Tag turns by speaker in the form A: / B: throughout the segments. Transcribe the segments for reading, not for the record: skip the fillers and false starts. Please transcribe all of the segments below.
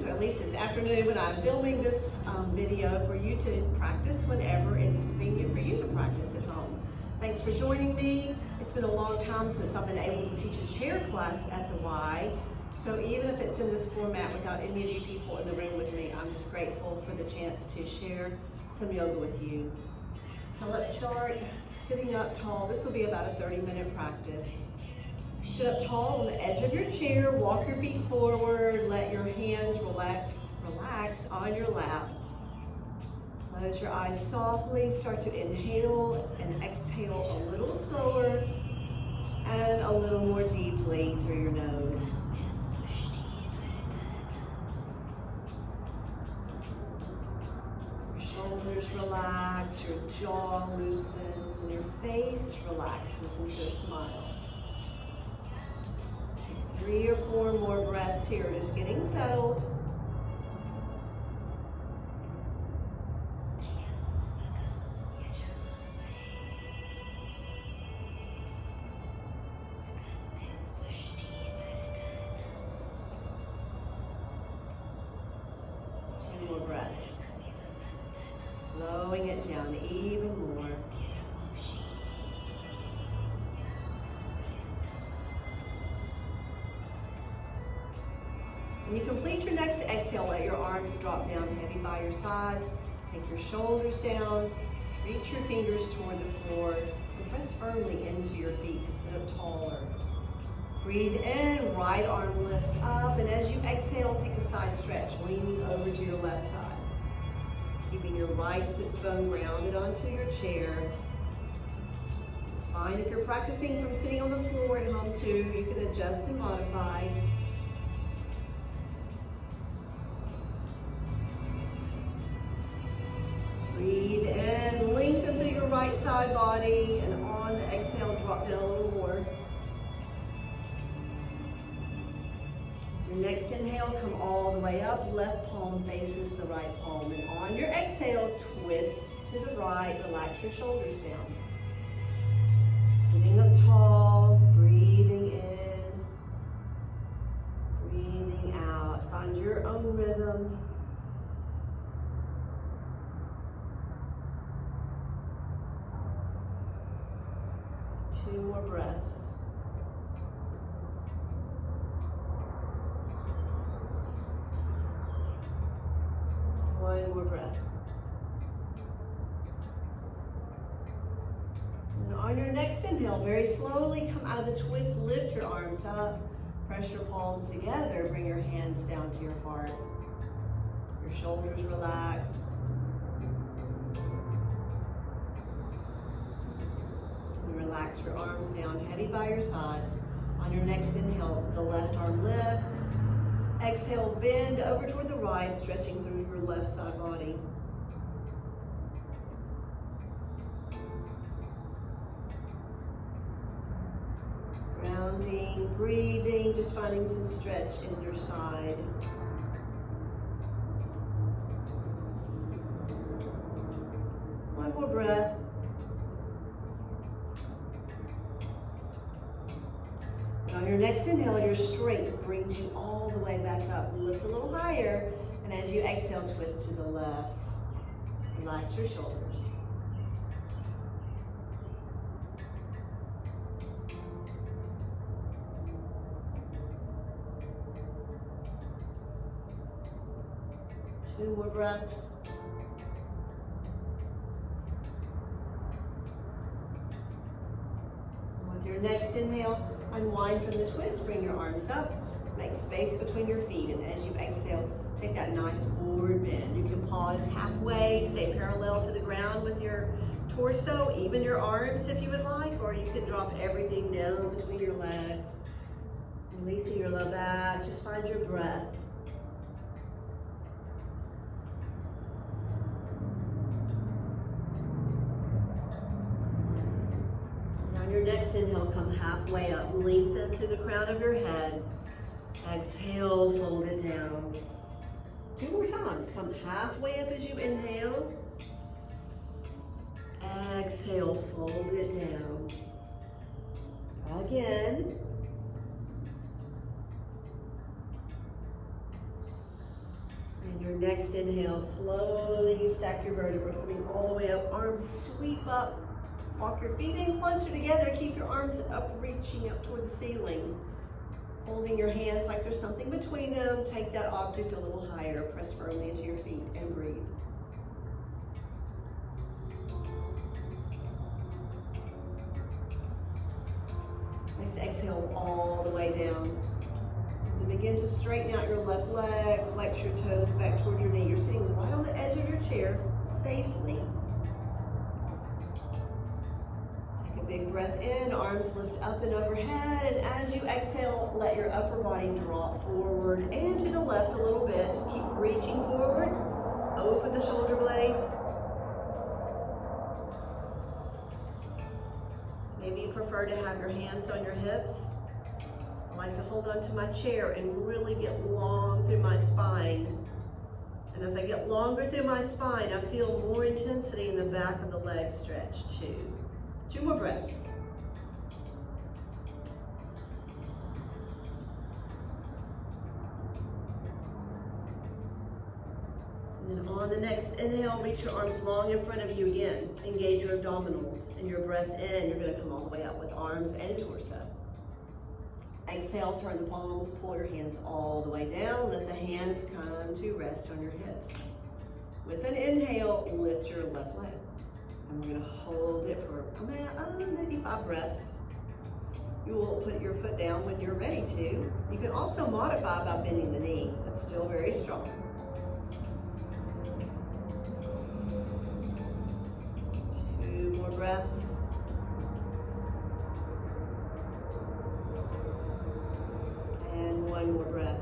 A: or at least it's afternoon when I'm filming this video for you to practice whenever it's convenient for you to practice at home. Thanks for joining me. It's been a long time since I've been able to teach a chair class at the Y. So even if it's in this format without any of you people in the room with me, I'm just grateful for the chance to share some yoga with you. So let's start sitting up tall. This will be about a 30-minute practice. Sit up tall on the edge of your chair, walk your feet forward, let your hands relax on your lap. Close your eyes softly, start to inhale and exhale a little slower and a little more deeply through your nose. Your shoulders relax, your jaw loosens, and your face relaxes into a smile. 3 or 4 more breaths here, just getting settled. More breaths. Slowing it down even more. When you complete your next exhale, let your arms drop down heavy by your sides. Take your shoulders down. Reach your fingers toward the floor and press firmly into your feet to sit up taller. Breathe in, right arm lifts up, and as you exhale, take a side stretch, leaning over to your left side. Keeping your right sits bone grounded onto your chair. It's fine if you're practicing from sitting on the floor at home too. You can adjust and modify. Breathe in, lengthen through your right side body, and on the exhale, drop down a little more. Your next inhale, come all the way up, left palm faces the right palm. And on your exhale, twist to the right, relax your shoulders down. Sitting up tall, breathing in, breathing out. Find your own rhythm. Two more breaths. One more breath. And on your next inhale, very slowly come out of the twist, lift your arms up, press your palms together, bring your hands down to your heart. Your shoulders relax. And relax your arms down heavy by your sides. On your next inhale, the left arm lifts. Exhale, bend over toward the right, stretching through your left side body. Grounding, breathing, just finding some stretch in your side. One more breath. On your next inhale, your strength brings you all the way back up. Lift a little higher, and as you exhale, twist to the left. Relax your shoulders. Two more breaths. With your next inhale, unwind from the twist, bring your arms up, make space between your feet, and as you exhale, take that nice forward bend. You can pause halfway, stay parallel to the ground with your torso, even your arms if you would like, or you can drop everything down between your legs, releasing your low back. Just find your breath. Your next inhale, come halfway up, lengthen through the crown of your head. Exhale, fold it down. 2 more times, come halfway up as you inhale. Exhale, fold it down. Again. And your next inhale, slowly you stack your vertebrae, coming all the way up. Arms sweep up. Walk your feet in closer together. Keep your arms up, reaching up toward the ceiling. Holding your hands like there's something between them. Take that object a little higher. Press firmly into your feet and breathe. Next, exhale all the way down. And then begin to straighten out your left leg. Flex your toes back toward your knee. You're sitting right on the edge of your chair, safely. Big breath in, arms lift up and overhead, and as you exhale, let your upper body drop forward and to the left a little bit. Just keep reaching forward. Open the shoulder blades. Maybe you prefer to have your hands on your hips. I like to hold onto my chair and really get long through my spine. And as I get longer through my spine, I feel more intensity in the back of the leg stretch too. 2 more breaths. And then on the next inhale, reach your arms long in front of you again. Engage your abdominals. And your breath in, you're going to come all the way up with arms and torso. Exhale, turn the palms, pull your hands all the way down. Let the hands come to rest on your hips. With an inhale, lift your left leg. And we're going to hold it for maybe 5 breaths. You will put your foot down when you're ready to. You can also modify by bending the knee. That's still very strong. 2 more breaths. And 1 more breath.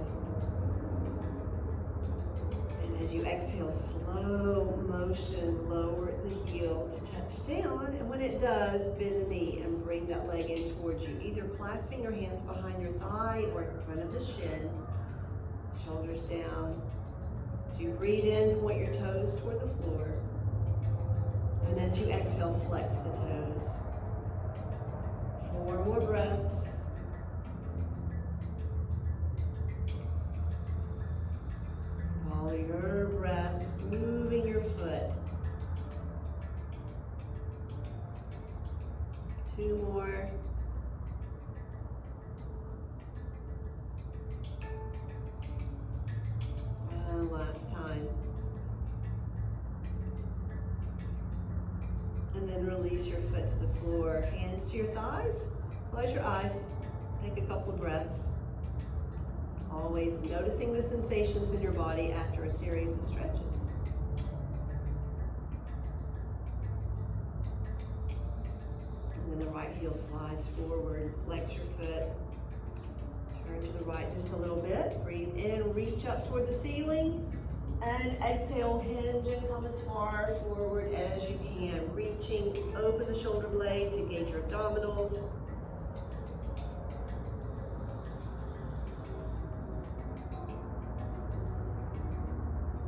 A: As you exhale, slow motion, lower the heel to touch down, and when it does, bend the knee and bring that leg in towards you, either clasping your hands behind your thigh or in front of the shin, shoulders down. As you breathe in, point your toes toward the floor, and as you exhale, flex the toes. 4 more breaths. Follow your breath, just moving your foot. 2 more. And last time. And then release your foot to the floor. Hands to your thighs. Close your eyes. Take a couple of breaths. Always noticing the sensations in your body after a series of stretches. And then the right heel slides forward. Flex your foot. Turn to the right just a little bit. Breathe in, reach up toward the ceiling. And exhale, hinge and come as far forward as you can. Reaching, open the shoulder blades, engage your abdominals.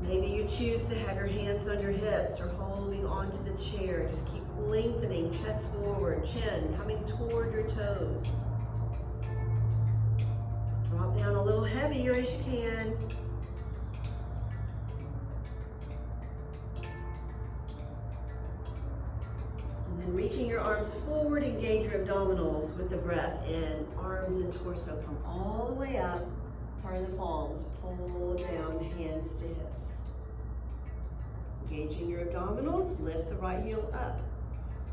A: Maybe you choose to have your hands on your hips or holding onto the chair. Just keep lengthening, chest forward, chin coming toward your toes. Drop down a little heavier as you can. And then reaching your arms forward, engage your abdominals with the breath in. Arms and torso come all the way up. Turn the palms, pull down, hands to hips. Engaging your abdominals, lift the right heel up.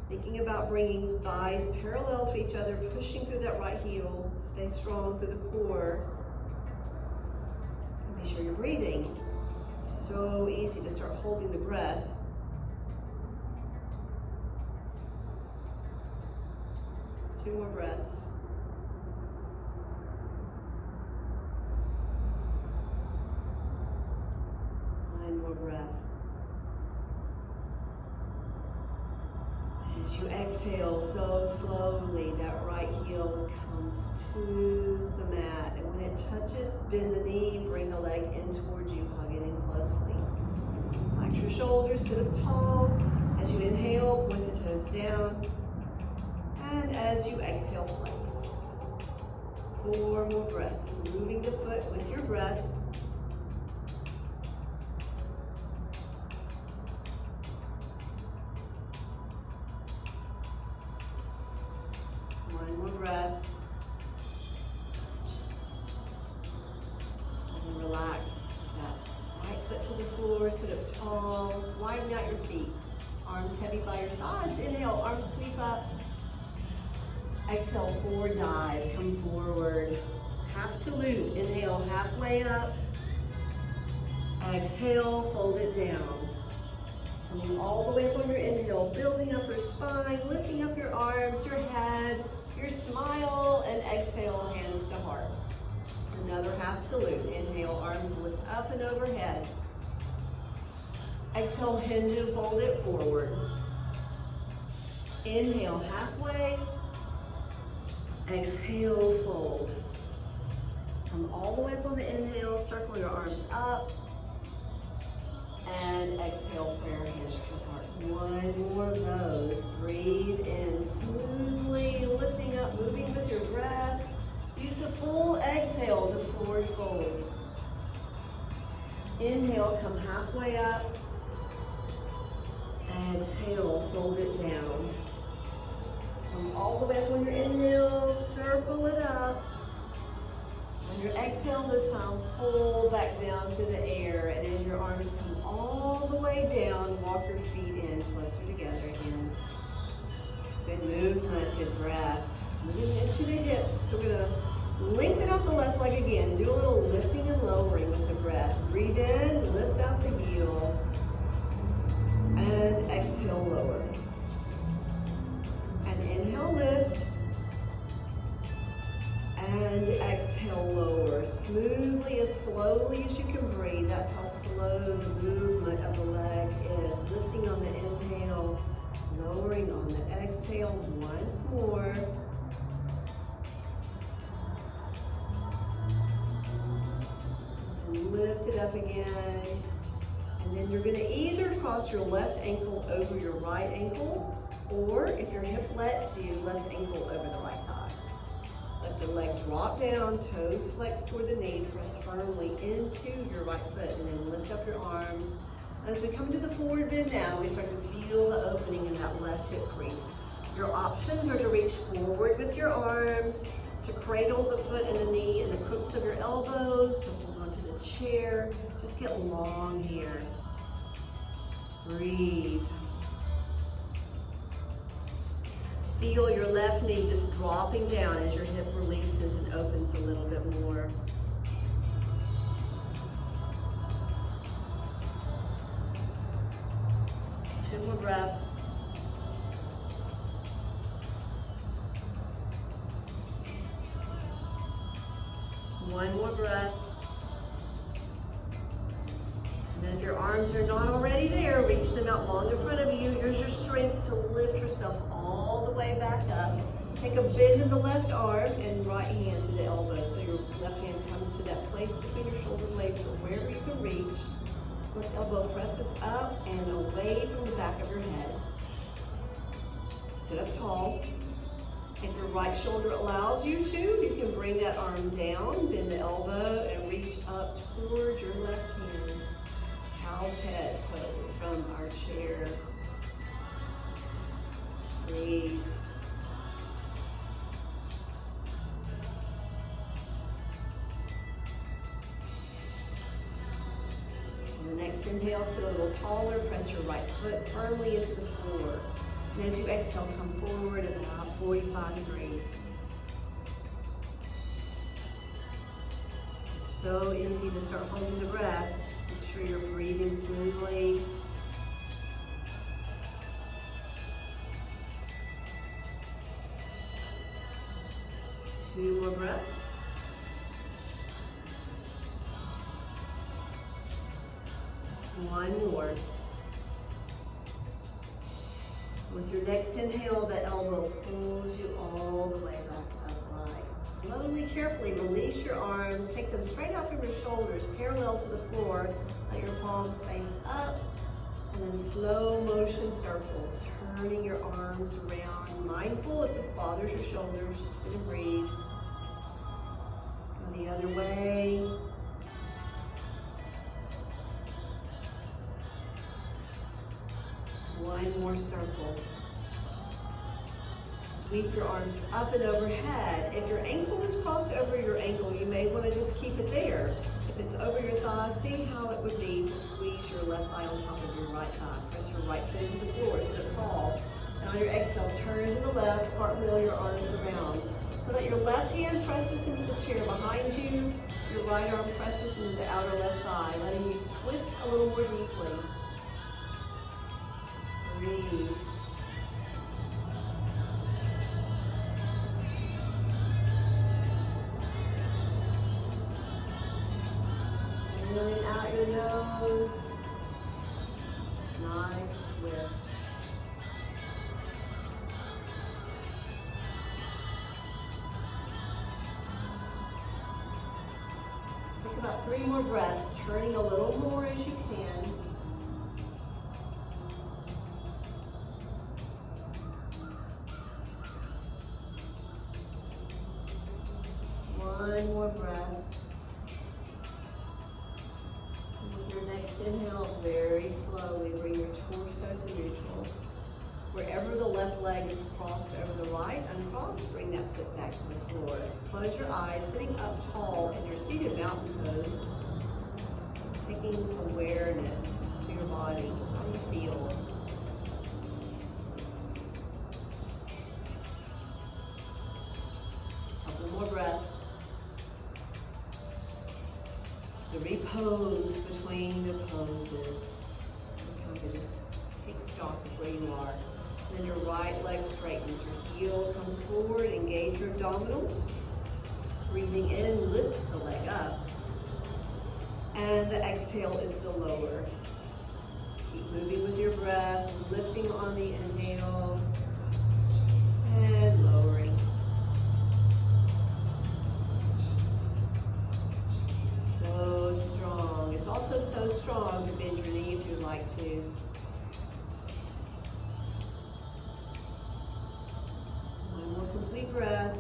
A: Thinking about bringing thighs parallel to each other, pushing through that right heel. Stay strong through the core. And make sure you're breathing. So easy to start holding the breath. Two more breaths. One more breath. As you exhale, so slowly, that right heel comes to the mat. And when it touches, bend the knee, bring the leg in towards you, hug it in closely. Relax your shoulders, sit up tall. As you inhale, point the toes down. And as you exhale, flex. 4 more breaths. Moving the foot with your breath. One more breath. And then relax that right foot to the floor, sit up tall, widen out your feet. Arms heavy by your sides. Inhale, arms sweep up. Exhale, forward dive, come forward. Half salute, inhale, halfway up. Exhale, fold it down. Coming all the way up on your inhale, building up your spine, lifting up your arms, your head, your smile, and exhale, hands to heart. Another half salute. Inhale, arms lift up and overhead. Exhale, hinge and fold it forward. Inhale, halfway. Exhale, fold. Come all the way up on the inhale, circle your arms up. And exhale, prayer hands to heart. One more of those. Breathe in smoothly, lifting up, moving with your breath. Use the full exhale to forward fold. Inhale, come halfway up. Exhale, fold it down. Come all the way up on your inhale, circle it up. On your exhale this time, pull back down through the air, and as your arms come all the way down, walk your feet in closer together again. Good movement, good breath. Moving into the hips. So we're gonna lengthen out the left leg again. Do a little lifting and lowering with the breath. Breathe in, lift out the heel, and exhale, lower. And inhale, lift. And exhale, lower. Smoothly, as slowly as you can breathe. That's how slow the movement of the leg is. Lifting on the inhale, lowering on the exhale. Once more. And lift it up again. And then you're going to either cross your left ankle over your right ankle, or if your hip lets you, left ankle over the right thigh. Let the leg drop down, toes flex toward the knee, press firmly into your right foot, and then lift up your arms. As we come to the forward bend now, we start to feel the opening in that left hip crease. Your options are to reach forward with your arms, to cradle the foot and the knee in the crooks of your elbows, to hold onto the chair. Just get long here. Breathe. Feel your left knee just dropping down as your hip releases and opens a little bit more. Two more breaths. One more breath. And then if your arms are not already there, reach them out long in front of you. Use your strength to lift yourself all the way back up. Take a bend in the left arm and right hand to the elbow. So your left hand comes to that place between your shoulder blades or wherever you can reach. Left elbow presses up and away from the back of your head. Sit up tall. If your right shoulder allows you to, you can bring that arm down, bend the elbow, and reach up towards your left hand. Cow's head pose from our chair. Breathe. On the next inhale, sit a little taller, press your right foot firmly into the floor. And as you exhale, come forward at about 45 degrees. It's so easy to start holding the breath. Make sure you're breathing smoothly. Two more breaths. One more. With your next inhale, the elbow pulls you all the way back upright. Slowly, carefully release your arms. Take them straight out from your shoulders, parallel to the floor. Let your palms face up. And then slow motion circles, turning your arms around. Mindful if this bothers your shoulders, just sit and breathe. Go the other way. One more circle. Sweep your arms up and overhead. If your ankle is crossed over your ankle, you may want to just keep it there. If it's over your thigh, see how it would be to squeeze your left thigh on top of your right thigh. Press your right foot into the floor, sit up tall. And on your exhale, turn to the left, cartwheel your arms around. So that your left hand presses into the chair behind you, your right arm presses into the outer left thigh, letting you twist a little more deeply. Breathe. Inhaling out your nose. Nice twist. Take about 3 more breaths, turning a little more as you can. One more breath. And with your next inhale, very slowly bring your torso to neutral. Wherever the left leg is crossed over the right, uncross, bring that foot back to the floor. Close your eyes, sitting up tall in your seated mountain pose, taking awareness to your body. How do you feel? Couple more breaths. The repose between the poses. Time to just take stock of where you are. Then your right leg straightens, your heel comes forward, engage your abdominals. Breathing in, lift the leg up. And the exhale is the lower. Keep moving with your breath, lifting on the inhale and lowering. So strong. It's also so strong to bend your knee if you'd like to. Complete breath.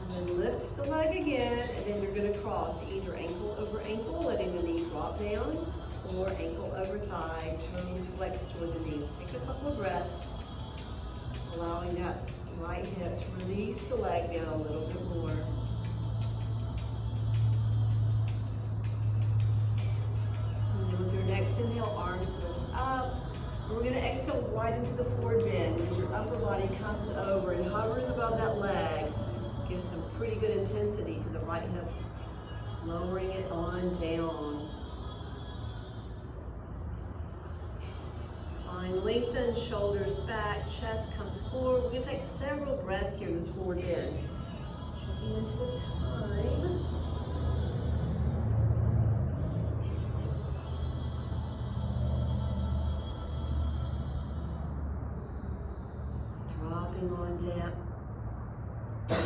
A: And then lift the leg again, and then you're going to cross either ankle over ankle, letting the knee drop down, or ankle over thigh, toes flex toward the knee. Take a couple of breaths, allowing that right hip to release the leg down a little bit more. And then with your next inhale, arms lift up. We're going to exhale right into the forward bend as your upper body comes over and hovers above that leg. Give some pretty good intensity to the right hip. Lowering it on down. Spine lengthens, shoulders back, chest comes forward. We're going to take several breaths here in this forward bend. Checking into the time. On down. Let's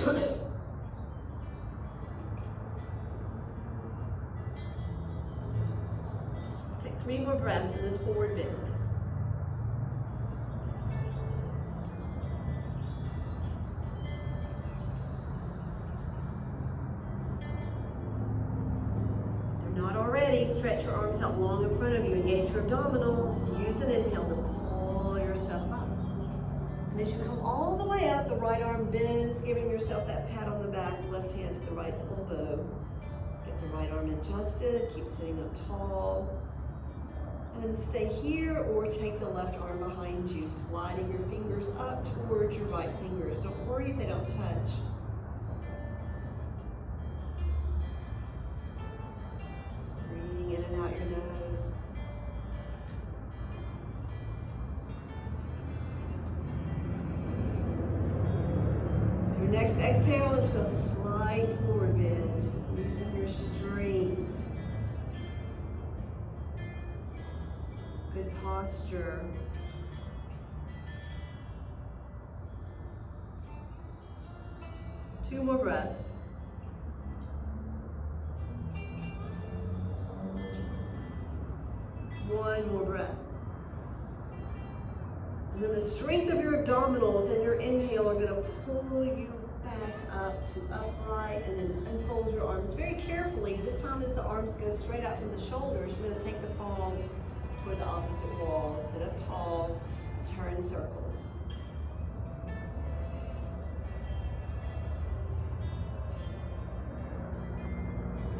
A: take 3 more breaths in this forward bend. If you're not already, stretch your arms out long in front of you. Engage your abdominals. Use an inhale to pull yourself up. And as you come all the way up, the right arm bends, giving yourself that pat on the back, left hand to the right elbow. Get the right arm adjusted, keep sitting up tall. And then stay here or take the left arm behind you, sliding your fingers up towards your right fingers. Don't worry if they don't touch. Breathing in and out your nose. Next exhale into a slide forward bend, using your strength. Good posture. Two more breaths. One more breath. And then the strength of your abdominals and your inhale are going to pull you back up to upright, and then unfold your arms very carefully. This time as the arms go straight out from the shoulders, you're going to take the palms toward the opposite wall. Sit up tall, turn circles.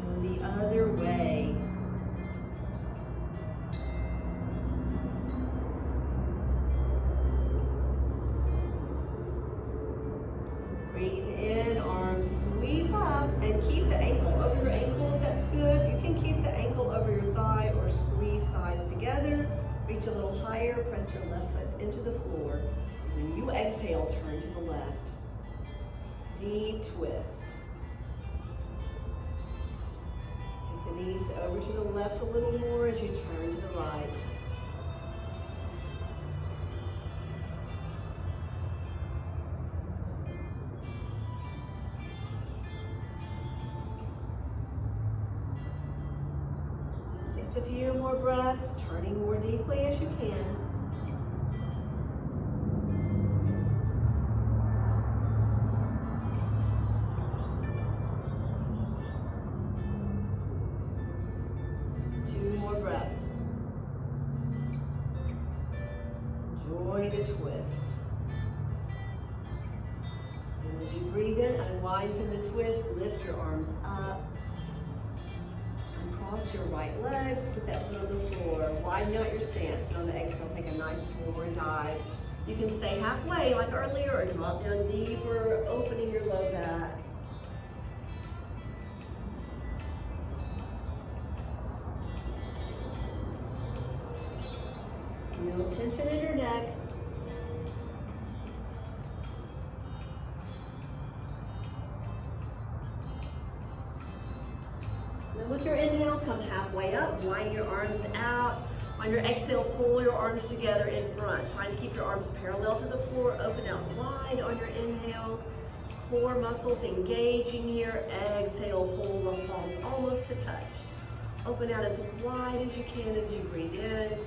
A: Go the other way. Breathe in, arms sweep up, and keep the ankle over your ankle if that's good. You can keep the ankle over your thigh or squeeze thighs together. Reach a little higher, press your left foot into the floor. When you exhale, turn to the left. Deep twist. Take the knees over to the left a little more as you turn to the right. Just a few more breaths, turning more deeply as you can. Two more breaths. Enjoy the twist. And as you breathe in, unwind from the twist, lift your arms up. Cross your right leg, put that foot on the floor, widen out your stance, and on the exhale, take a nice forward dive. You can stay halfway like earlier or drop down deeper, opening your low back. No tension in your neck. With your inhale, come halfway up, wind your arms out. On your exhale, pull your arms together in front. Trying to keep your arms parallel to the floor, open out wide on your inhale. Core muscles engaging here. Exhale, pull the palms almost to touch. Open out as wide as you can as you breathe in.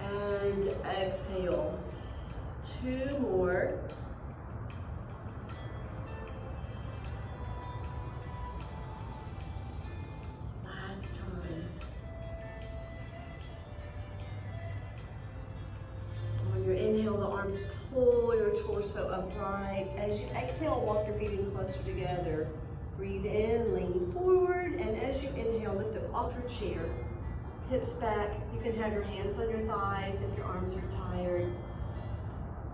A: And exhale. Two more. Pull your torso upright. As you exhale, walk your feet in closer together. Breathe in, lean forward, and as you inhale, lift up off your chair. Hips back. You can have your hands on your thighs if your arms are tired.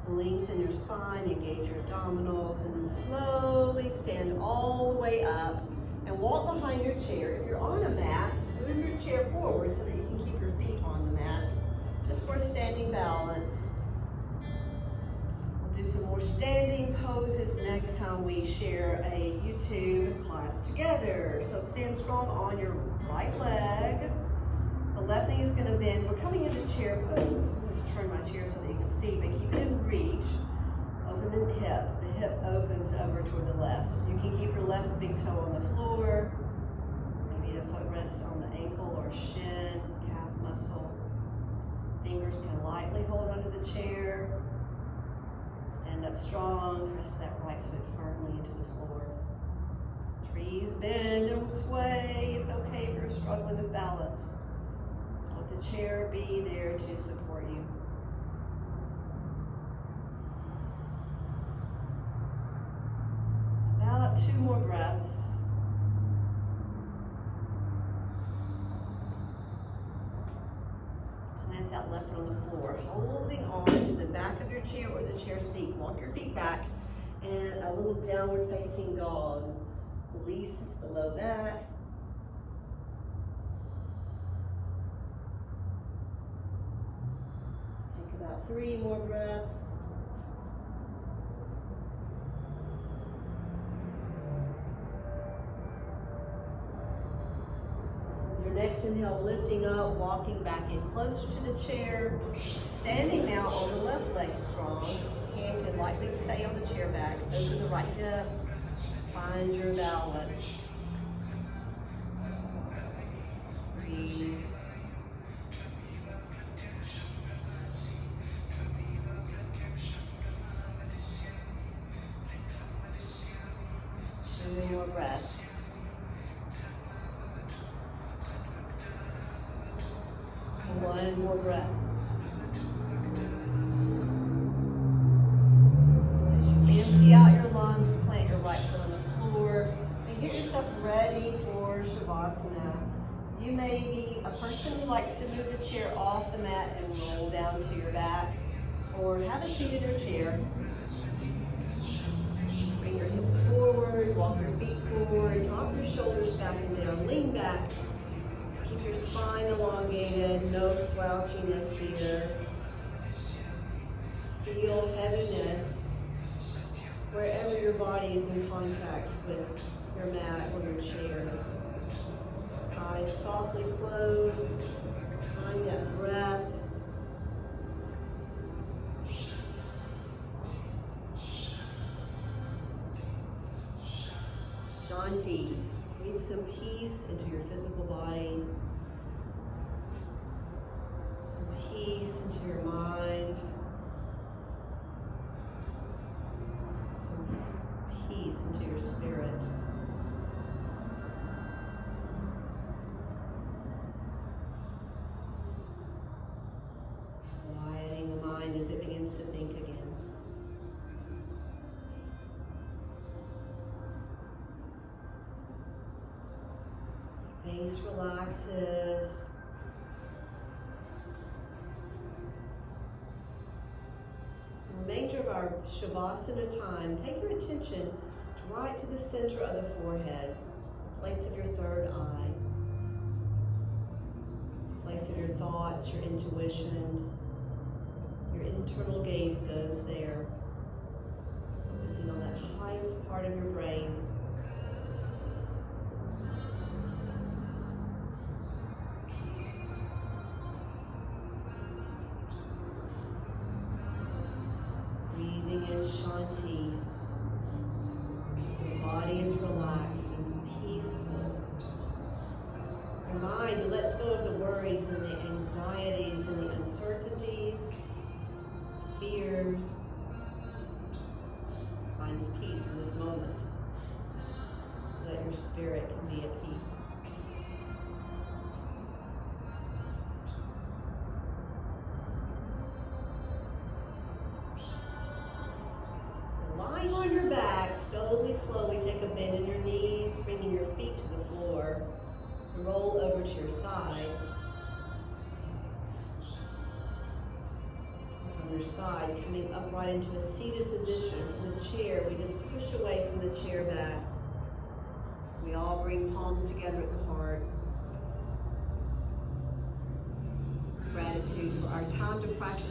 A: Lengthen your spine, engage your abdominals, and then slowly stand all the way up and walk behind your chair. If you're on a mat, move your chair forward so that you can keep your feet on the mat, just for standing balance. Do some more standing poses next time we share a YouTube class together. So stand strong on your right leg. The left knee is going to bend. We're coming into chair pose. I'm going to turn my chair so that you can see, but keep it in reach. Open the hip. The hip opens over toward the left. You can keep your left big toe on the floor. Maybe the foot rests on the ankle or shin, calf muscle. Fingers can lightly hold onto the chair. Stand up strong, press that right foot firmly into the floor. Trees bend and sway. It's okay if you're struggling with balance. Just let the chair be there to support you. About two more breaths. Plant that left foot on the floor, holding on to the back of your chair or the chair seat. Walk your feet back and a little downward facing dog. Release the low back. Take about 3 more breaths. Next inhale, lifting up, walking back in closer to the chair. Standing now on the left leg strong. Hand can lightly stay on the chair back. Open the right hip. Find your balance. Breathe. Two more breaths. One One more breath. As you empty out your lungs, plant your right foot on the floor, and get yourself ready for Shavasana. You may be a person who likes to move the chair off the mat and roll down to your back, or have a seat in your chair. Bring your hips forward, walk your feet forward, drop your shoulders back and down, lean back. Keep your spine elongated, no slouchiness here. Feel heaviness wherever your body is in contact with your mat or your chair. Eyes softly close, find that breath. Shanti. Breathe some peace into your physical body. Some peace into your mind. Some peace into your spirit. Quieting the mind as it begins to think again. Face relaxes. The remainder of our Shavasana time, take your attention right to the center of the forehead, the place of your third eye, the place of your thoughts, your intuition, your internal gaze goes there, focusing on that highest part of your brain. Breathing in Shanti. Your body is relaxed and peaceful. Your mind lets go of the worries and the anxieties and the uncertainties, fears. Finds peace in this moment so that your spirit can be at peace. Lying on your back, slowly take a bend in your knees, bringing your feet to the floor. Roll over to your side. From your side, coming upright into a seated position. From the chair, we just push away from the chair back. We all bring palms together at the heart. Gratitude for our time to practice